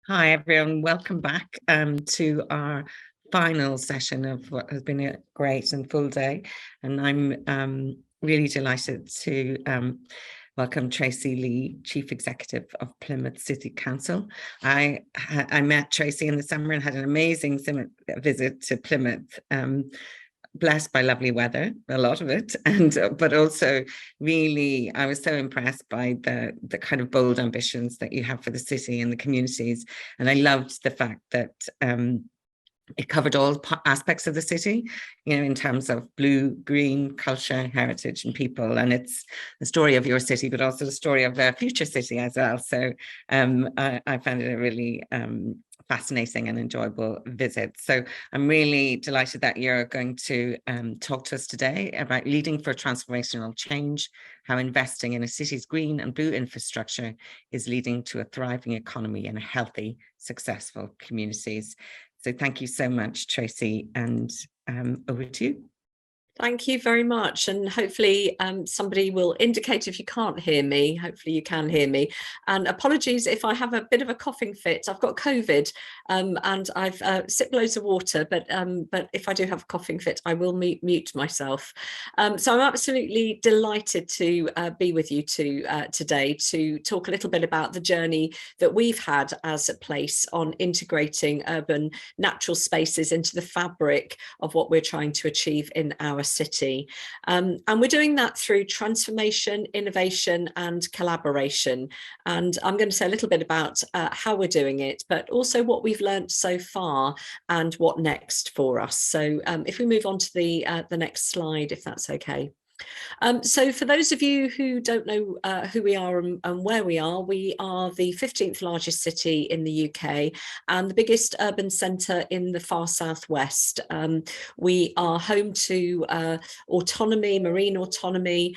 Hi, everyone. Welcome back to our final session of what has been a great and full day. And I'm really delighted to welcome Tracey Lee, Chief Executive of Plymouth City Council. I met Tracey in the summer and had an amazing visit to Plymouth. Blessed by lovely weather, a lot of it, and but also really I was so impressed by the kind of bold ambitions that you have for the city and the communities. And I loved the fact that it covered all aspects of the city, in terms of blue, green, culture, heritage, and people. And it's the story of your city, but also the story of a future city as well. So I found it a really fascinating and enjoyable visit. So I'm really delighted that you're going to talk to us today about leading for transformational change, how investing in a city's green and blue infrastructure is leading to a thriving economy and healthy, successful communities. So thank you so much, Tracey, and over to you. Thank you very much, and hopefully somebody will indicate if you can't hear me. Hopefully you can hear me, and apologies if I have a bit of a coughing fit. I've got COVID and I've sipped loads of water, but if I do have a coughing fit, I will mute myself. So I'm absolutely delighted to be with you today to talk a little bit about the journey that we've had as a place on integrating urban natural spaces into the fabric of what we're trying to achieve in our city. And we're doing that through transformation, innovation, and collaboration. And I'm going to say a little bit about how we're doing it, but also what we've learned so far and what next for us. So if we move on to the next slide, if that's okay. So for those of you who don't know who we are and where we are the 15th largest city in the UK and the biggest urban centre in the far southwest. We are home to autonomy, marine autonomy.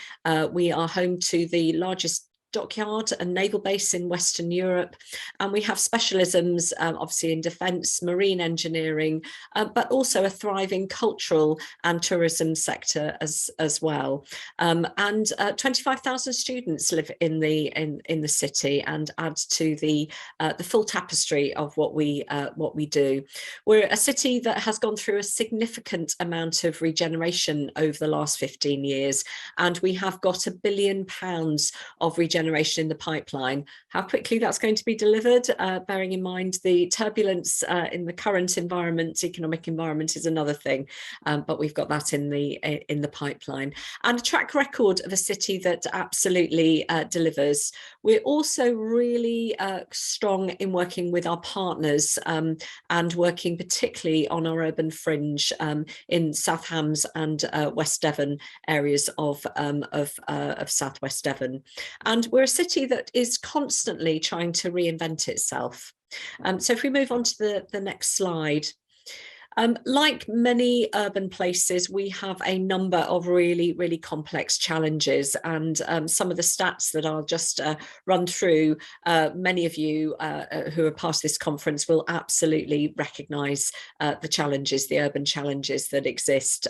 We are home to the largest dockyard and naval base in Western Europe, and we have specialisms obviously in defence, marine engineering, but also a thriving cultural and tourism sector as well. And 25,000 students live in the city and add to the full tapestry of what we do. We're a city that has gone through a significant amount of regeneration over the last 15 years, and we have got £1 billion of regeneration in the pipeline. How quickly that's going to be delivered, bearing in mind the turbulence in the current economic environment is another thing, but we've got that in the pipeline, and a track record of a city that absolutely delivers. We're also really strong in working with our partners and working particularly on our urban fringe in South Hams and West Devon areas of Southwest Devon. And we're a city that is constantly trying to reinvent itself. So if we move on to the next slide. Like many urban places, we have a number of really, really complex challenges, and some of the stats that I'll just run through, many of you who are part of this conference will absolutely recognise the challenges, the urban challenges that exist.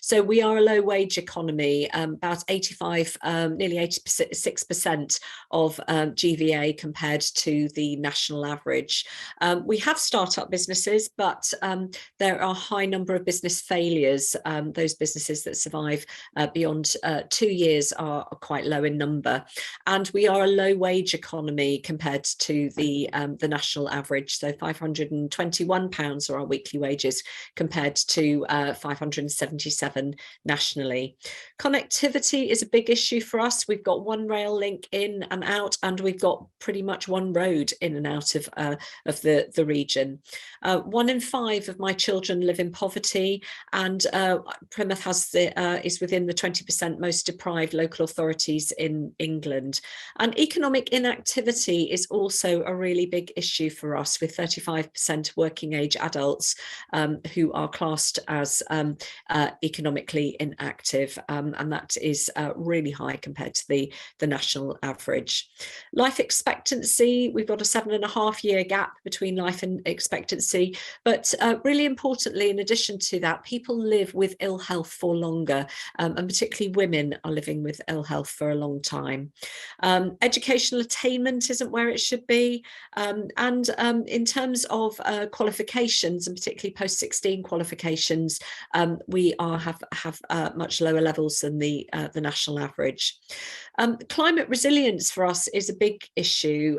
So we are a low-wage economy, about 85, nearly 86% of GVA compared to the national average. We have start-up businesses, but there are a high number of business failures. Those businesses that survive beyond 2 years are quite low in number. And we are a low wage economy compared to the national average. So £521 are our weekly wages compared to 577 nationally. Connectivity is a big issue for us. We've got one rail link in and out, and we've got pretty much one road in and out of the region. 1 in 5 of my children live in poverty, and Plymouth is within the 20% most deprived local authorities in England. And economic inactivity is also a really big issue for us, with 35% working age adults who are classed as economically inactive, and that is really high compared to the national average. Life expectancy, we've got a 7.5-year gap between life and expectancy, but really importantly, in addition to that, people live with ill health for longer, and particularly women are living with ill health for a long time. Educational attainment isn't where it should be, and in terms of qualifications, and particularly post-16 qualifications, we have much lower levels than the national average. Climate resilience for us is a big issue,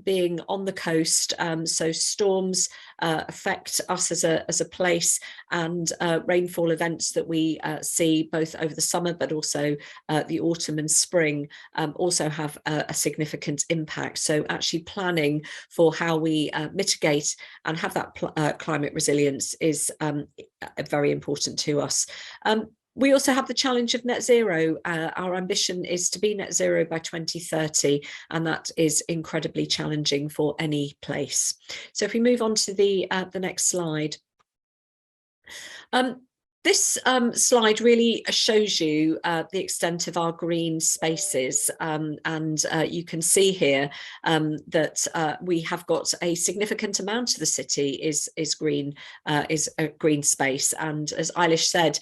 being on the coast, so storms affect us as a place, and rainfall events that we see both over the summer but also the autumn and spring also have a significant impact. So actually planning for how we mitigate and have that climate resilience is very important to us. We also have the challenge of net zero. Our ambition is to be net zero by 2030, and that is incredibly challenging for any place. So if we move on to the next slide. This slide really shows you the extent of our green spaces, and you can see here that we have got a significant amount of the city is green, is a green space. And as Eilish said,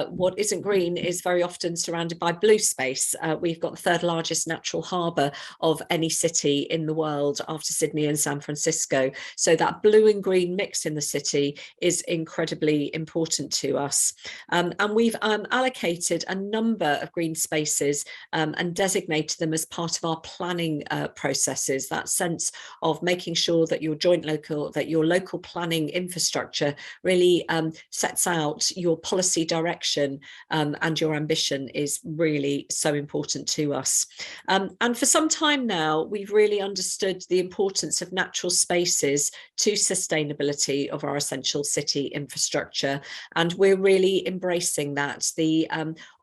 what isn't green is very often surrounded by blue space. We've got the third largest natural harbour of any city in the world after Sydney and San Francisco. So that blue and green mix in the city is incredibly important to us. And we've allocated a number of green spaces and designated them as part of our planning processes, that sense of making sure that your local planning infrastructure really sets out your policy direction, and your ambition is really so important to us. And for some time now, we've really understood the importance of natural spaces to sustainability of our essential city infrastructure, and we're really embracing that, the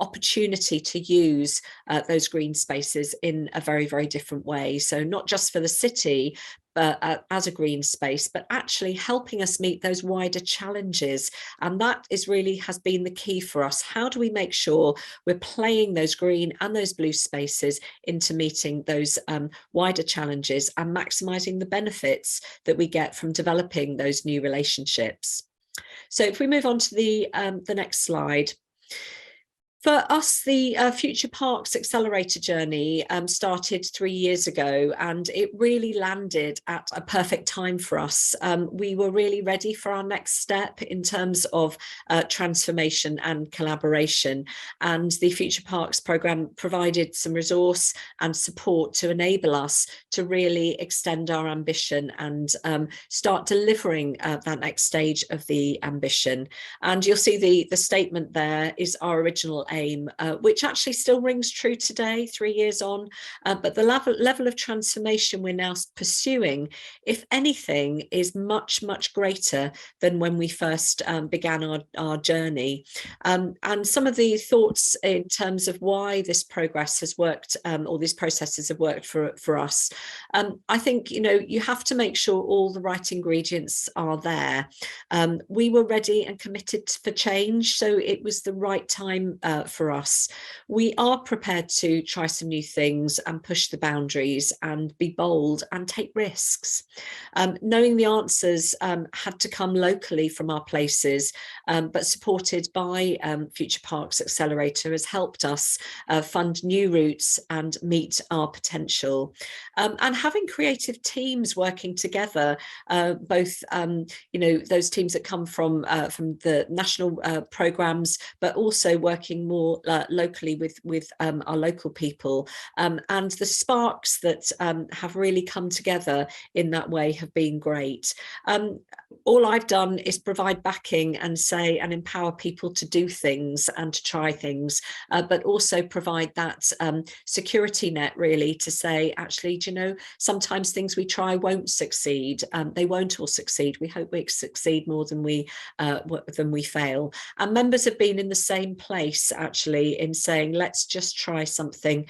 opportunity to use those green spaces in a very, very different way. So not just for the city, but as a green space, but actually helping us meet those wider challenges. And that has been the key for us. How do we make sure we're playing those green and those blue spaces into meeting those wider challenges and maximising the benefits that we get from developing those new relationships? So if we move on to the next slide. For us, the Future Parks Accelerator journey started 3 years ago, and it really landed at a perfect time for us. We were really ready for our next step in terms of transformation and collaboration, and the Future Parks programme provided some resource and support to enable us to really extend our ambition and start delivering that next stage of the ambition. And you'll see the statement there is our original aim, which actually still rings true today, 3 years on, but the level of transformation we're now pursuing, if anything, is much, much greater than when we first began our journey. And some of the thoughts in terms of why this progress has worked, or these processes have worked for us. I think, you have to make sure all the right ingredients are there. We were ready and committed for change, so it was the right time for us. We are prepared to try some new things and push the boundaries and be bold and take risks. Knowing the answers had to come locally from our places, but supported by Future Parks Accelerator has helped us fund new routes and meet our potential. And having creative teams working together, both those teams that come from the national programmes, but also working more locally with our local people, and the sparks that have really come together in that way have been great. All I've done is provide backing and empower people to do things and to try things, but also provide that security net, really, to say, actually, sometimes things we try won't succeed. They won't all succeed. We hope we succeed more than we fail. And members have been in the same place, actually, in saying, let's just try something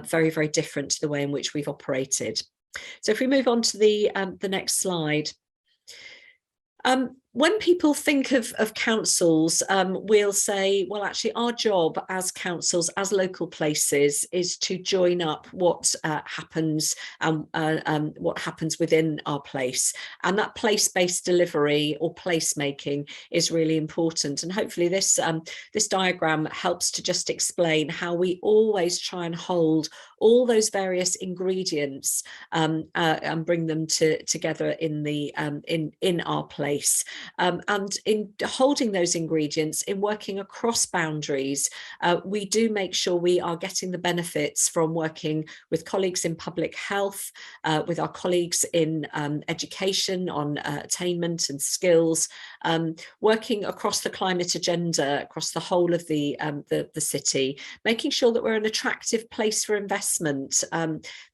very, very different to the way in which we've operated. So if we move on to the next slide. when people think of councils, we'll say, well, actually, our job as councils, as local places, is to join up what happens what happens within our place. And that place-based delivery or placemaking is really important. And hopefully this diagram helps to just explain how we always try and hold all those various ingredients and bring them together in our place. And in holding those ingredients, in working across boundaries, we do make sure we are getting the benefits from working with colleagues in public health, with our colleagues in education on attainment and skills, working across the climate agenda, across the whole of the city, making sure that we're an attractive place for investment.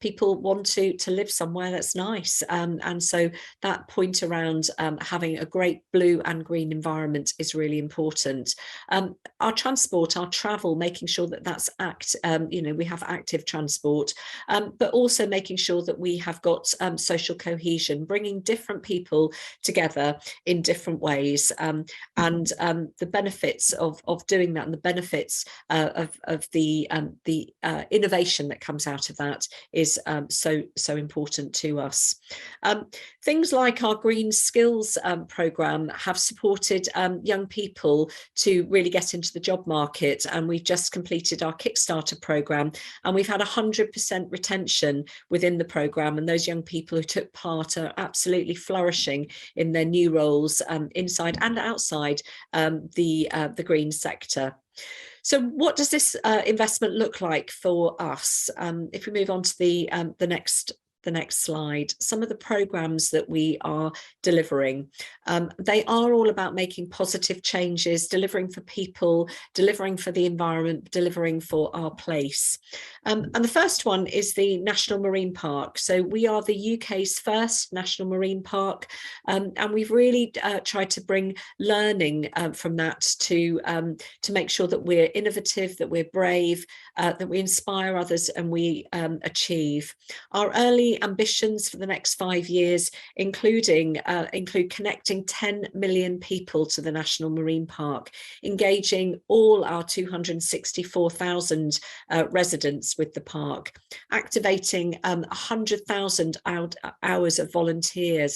People want to live somewhere that's nice. And so that point around having a great blue and green environment is really important. Our transport, our travel, making sure that that's we have active transport, but also making sure that we have got social cohesion, bringing different people together in different ways, and the benefits of doing that, and the benefits of the innovation that comes out of that is so important to us. Things like our Green Skills programme have supported young people to really get into the job market, and we've just completed our Kickstarter programme, and we've had 100% retention within the programme, and those young people who took part are absolutely flourishing in their new roles inside and outside the green sector. So what does this investment look like for us? If we move on to the next slide, some of the programs that we are delivering, they are all about making positive changes, delivering for people, delivering for the environment, delivering for our place. And the first one is the National Marine Park. So we are the UK's first National Marine Park, and we've really tried to bring learning from that to make sure that we're innovative, that we're brave, that we inspire others, and we achieve. Our early ambitions for the next 5 years include connecting 10 million people to the National Marine Park, engaging all our 264,000 residents with the park, activating 100,000 hours of volunteering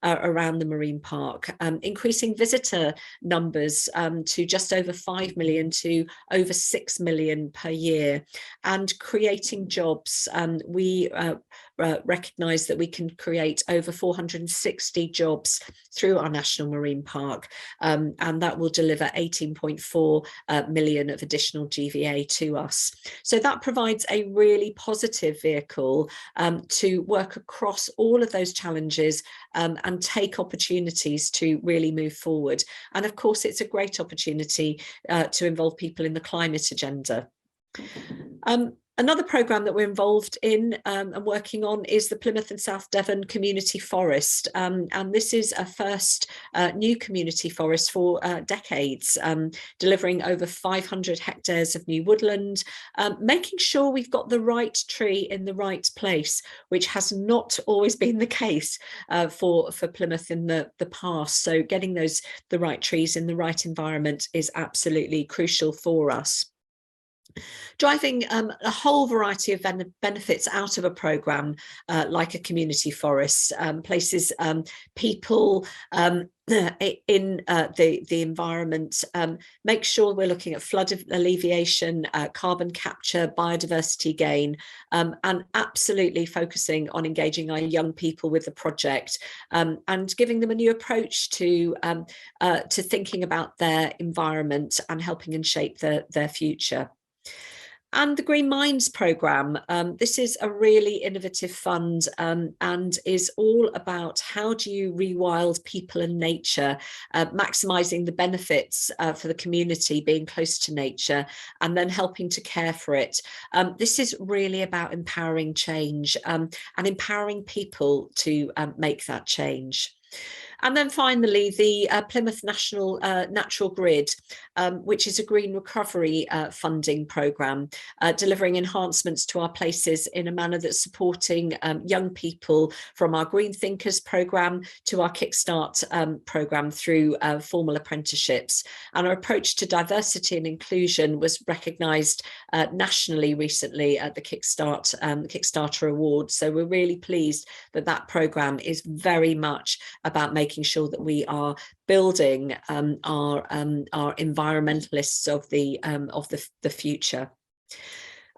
around the marine park, increasing visitor numbers to just over 5 million to over 6 million per year, and creating jobs. We recognise that we can create over 460 jobs through our National Marine Park, and that will deliver 18.4 million of additional GVA to us. So that provides a really positive vehicle to work across all of those challenges and take opportunities to really move forward. And of course, it's a great opportunity to involve people in the climate agenda. Another programme that we're involved in and working on is the Plymouth and South Devon Community Forest. And this is a first new community forest for decades, delivering over 500 hectares of new woodland, making sure we've got the right tree in the right place, which has not always been the case for Plymouth in the past. So getting the right trees in the right environment is absolutely crucial for us. Driving a whole variety of benefits out of a programme like a community forest, places people in the environment, make sure we're looking at flood alleviation, carbon capture, biodiversity gain, and absolutely focusing on engaging our young people with the project, and giving them a new approach to thinking about their environment and helping and shape their future. And the Green Minds programme, this is a really innovative fund and is all about how do you rewild people and nature, maximising the benefits for the community, being close to nature, and then helping to care for it. This is really about empowering change and empowering people to make that change. And then finally, the Plymouth National Natural Grid, which is a green recovery funding programme, delivering enhancements to our places in a manner that's supporting young people, from our Green Thinkers programme to our Kickstart programme through formal apprenticeships. And our approach to diversity and inclusion was recognised nationally recently at the Kickstarter Awards. So we're really pleased that that programme is very much about making sure that we are building our environmentalists of the future.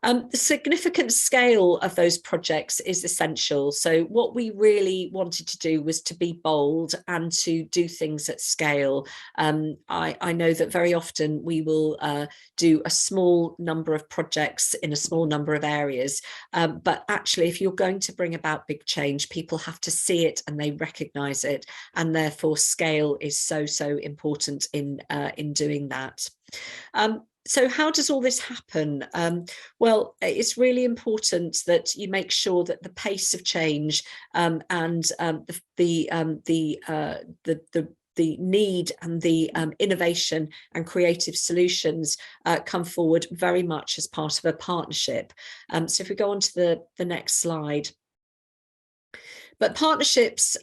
The significant scale of those projects is essential. So what we really wanted to do was to be bold and to do things at scale. I know that very often we will do a small number of projects in a small number of areas, but actually if you're going to bring about big change, people have to see it and they recognise it, and therefore scale is so important in doing that. So how does all this happen? Well, it's really important that you make sure that the pace of change and the need and the innovation and creative solutions come forward very much as part of a partnership. So if we go on to the next slide. But partnerships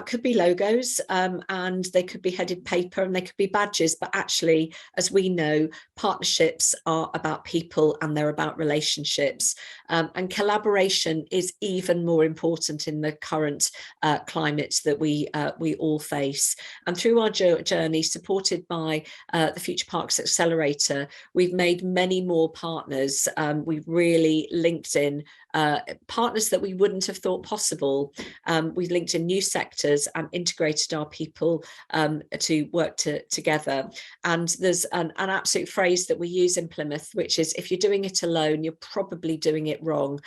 could be logos and they could be headed paper and they could be badges. But actually, as we know, partnerships are about people and they're about relationships. And collaboration is even more important in the current climate that we all face. And through our journey, supported by the Future Parks Accelerator, we've made many more partners. We've really linked in partners that we wouldn't have thought possible. We've linked in new sectors and integrated our people to work together. And there's an absolute phrase that we use in Plymouth, which is, if you're doing it alone, you're probably doing it wrong.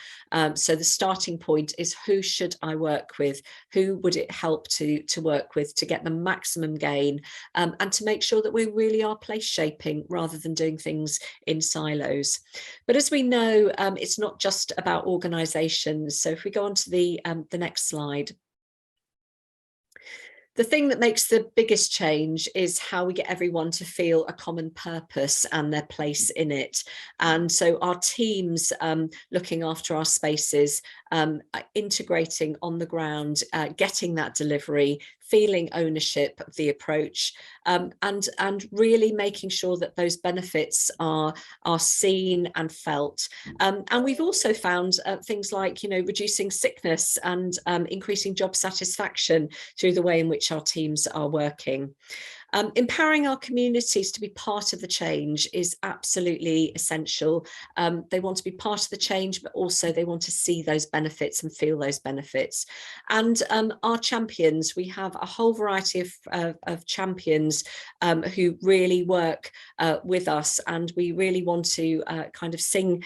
So the starting point is, who should I work with? Who would it help to work with to get the maximum gain, and to make sure that we really are place shaping rather than doing things in silos. But as we know, it's not just about organisations. So if we go on to the next slide. The thing that makes the biggest change is how we get everyone to feel a common purpose and their place in it. And so our teams looking after our spaces, integrating on the ground, getting that delivery, feeling ownership of the approach, and really making sure that those benefits are seen and felt. And we've also found things like, reducing sickness and increasing job satisfaction through the way in which our teams are working. Empowering our communities to be part of the change is absolutely essential. They want to be part of the change, but also they want to see those benefits and feel those benefits. And our champions, we have a whole variety of champions who really work with us, and we really want to kind of sing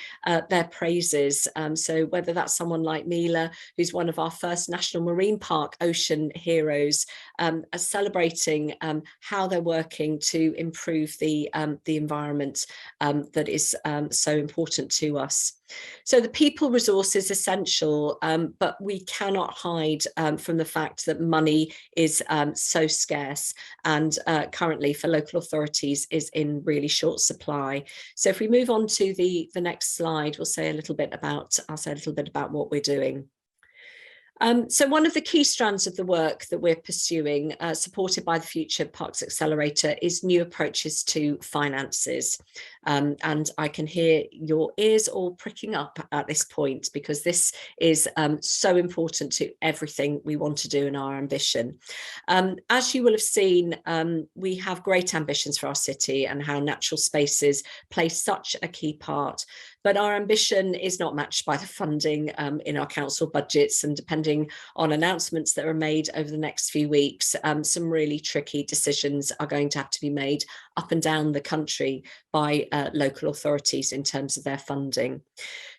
their praises. So whether that's someone like Mila, who's one of our first National Marine Park Ocean Heroes, celebrating how they're working to improve the environment that is so important to us. So the people resource is essential, but we cannot hide from the fact that money is so scarce, and currently for local authorities is in really short supply. So if we move on to the next slide, I'll say a little bit about what we're doing. So one of the key strands of the work that we're pursuing, supported by the Future Parks Accelerator, is new approaches to finances. And I can hear your ears all pricking up at this point, because this is so important to everything we want to do in our ambition. As you will have seen, we have great ambitions for our city and how natural spaces play such a key part. But our ambition is not matched by the funding in our council budgets, and depending on announcements that are made over the next few weeks, some really tricky decisions are going to have to be made up and down the country by local authorities in terms of their funding.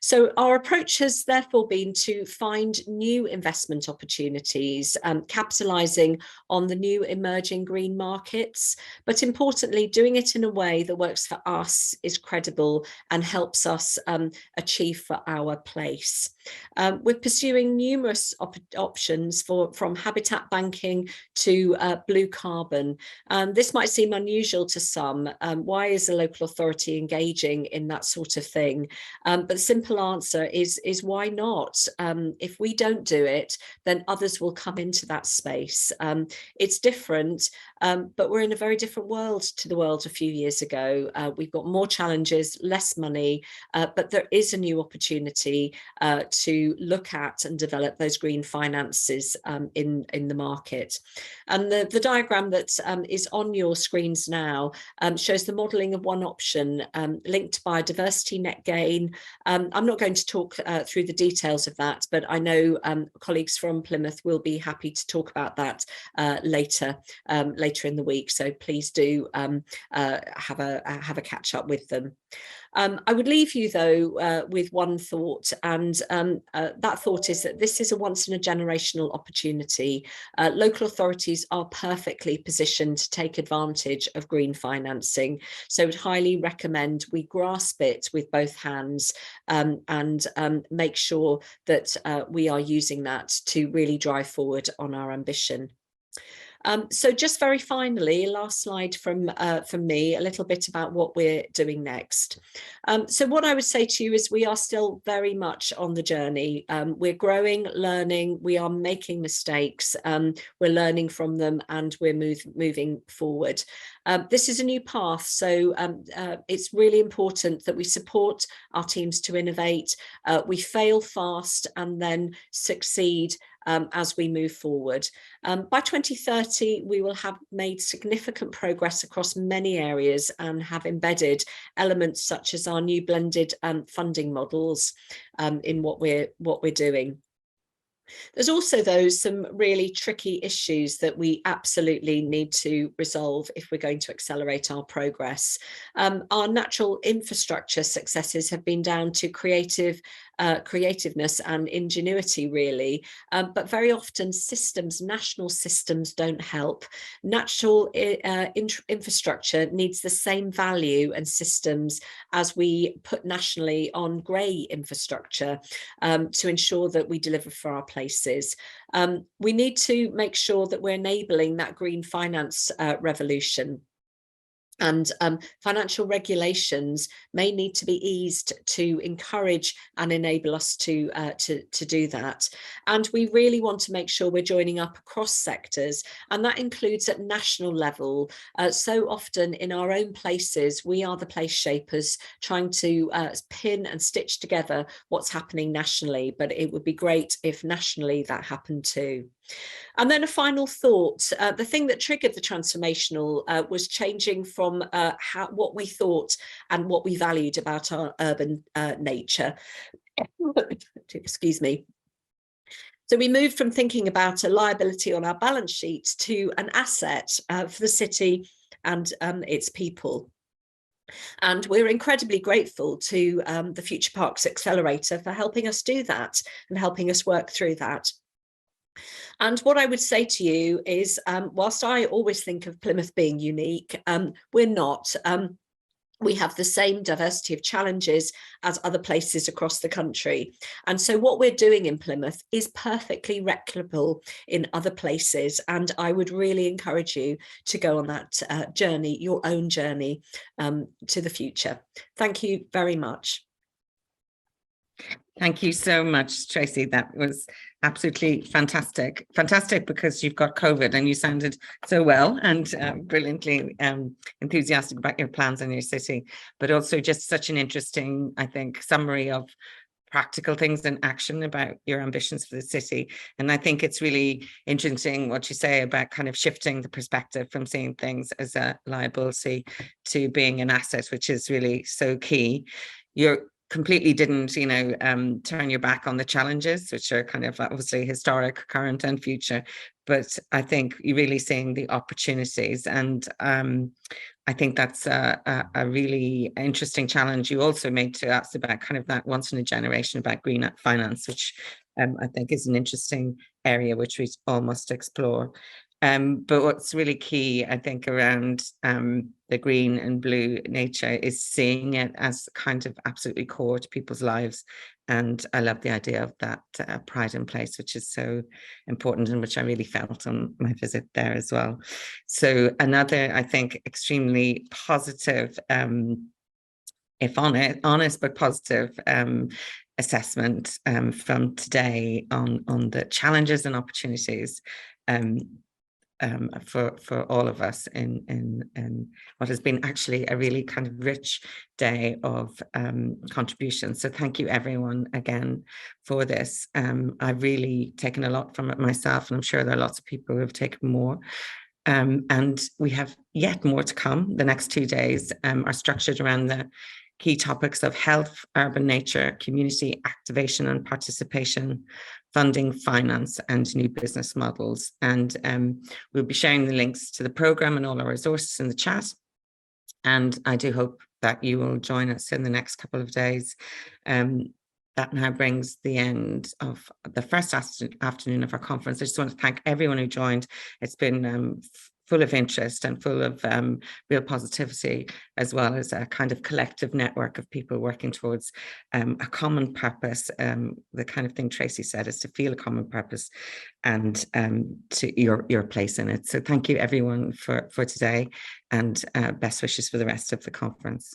So our approach has therefore been to find new investment opportunities, capitalising on the new emerging green markets, but importantly doing it in a way that works for us, is credible, and helps us achieve for our place. We're pursuing numerous options from habitat banking to blue carbon. This might seem unusual to some. Why is a local authority engaging in that sort of thing? But the simple answer is why not? If we don't do it, then others will come into that space. It's different, but we're in a very different world to the world a few years ago. We've got more challenges, less money, but there is a new opportunity to look at and develop those green finances in the market. And the diagram that is on your screens now shows the modelling of one option linked by biodiversity net gain. I'm not going to talk through the details of that, but I know colleagues from Plymouth will be happy to talk about that later in the week. So please do have a catch up with them. I would leave you though with one thought, and that thought is that this is a once in a generational opportunity. Local authorities are perfectly positioned to take advantage of green financing, so I would highly recommend we grasp it with both hands and make sure that we are using that to really drive forward on our ambition. So just very finally, last slide from me, a little bit about what we're doing next. So what I would say to you is we are still very much on the journey. We're growing, learning, we are making mistakes, we're learning from them, and we're moving forward. This is a new path, so it's really important that we support our teams to innovate, we fail fast and then succeed as we move forward. By 2030, we will have made significant progress across many areas and have embedded elements such as our new blended funding models in what we're doing. There's also, though, some really tricky issues that we absolutely need to resolve if we're going to accelerate our progress. Our natural infrastructure successes have been down to creativeness and ingenuity, really, but very often national systems don't help. Natural infrastructure needs the same value and systems as we put nationally on grey infrastructure to ensure that we deliver for our places. We need to make sure that we're enabling that green finance revolution. And financial regulations may need to be eased to encourage and enable us to do that. And we really want to make sure we're joining up across sectors, and that includes at national level. So often in our own places, we are the place shapers trying to pin and stitch together what's happening nationally, but it would be great if nationally that happened too. And then a final thought, the thing that triggered the transformational was changing from what we thought and what we valued about our urban nature. Excuse me. So we moved from thinking about a liability on our balance sheet to an asset for the city and its people. And we're incredibly grateful to the Future Parks Accelerator for helping us do that and helping us work through that. And what I would say to you is, whilst I always think of Plymouth being unique, we're not. We have the same diversity of challenges as other places across the country. And so what we're doing in Plymouth is perfectly replicable in other places. And I would really encourage you to go on that journey, your own journey to the future. Thank you very much. Thank you so much, Tracey. That was absolutely fantastic. Fantastic because you've got COVID and you sounded so well and brilliantly enthusiastic about your plans in your city, but also just such an interesting, I think, summary of practical things in action about your ambitions for the city. And I think it's really interesting what you say about kind of shifting the perspective from seeing things as a liability to being an asset, which is really so key. You're completely didn't, turn your back on the challenges, which are kind of obviously historic, current and future. But I think you're really seeing the opportunities. And I think that's a really interesting challenge you also made to us about kind of that once in a generation about green finance, which I think is an interesting area which we all must explore. But what's really key, I think, around the green and blue nature is seeing it as kind of absolutely core to people's lives. And I love the idea of that pride in place, which is so important, and which I really felt on my visit there as well. So another, I think, extremely positive, if honest but positive assessment from today on the challenges and opportunities for all of us in what has been actually a really kind of rich day of contributions. So thank you everyone again for this. I've really taken a lot from it myself, and I'm sure there are lots of people who have taken more. And we have yet more to come. The next 2 days are structured around the key topics of health, urban nature, community activation and participation, funding, finance, and new business models. And we'll be sharing the links to the programme and all our resources in the chat. And I do hope that you will join us in the next couple of days. That now brings the end of the first afternoon of our conference. I just want to thank everyone who joined. It's been full of interest and full of real positivity, as well as a kind of collective network of people working towards a common purpose. The kind of thing Tracey said is to feel a common purpose and to your place in it. So thank you everyone for today, and best wishes for the rest of the conference.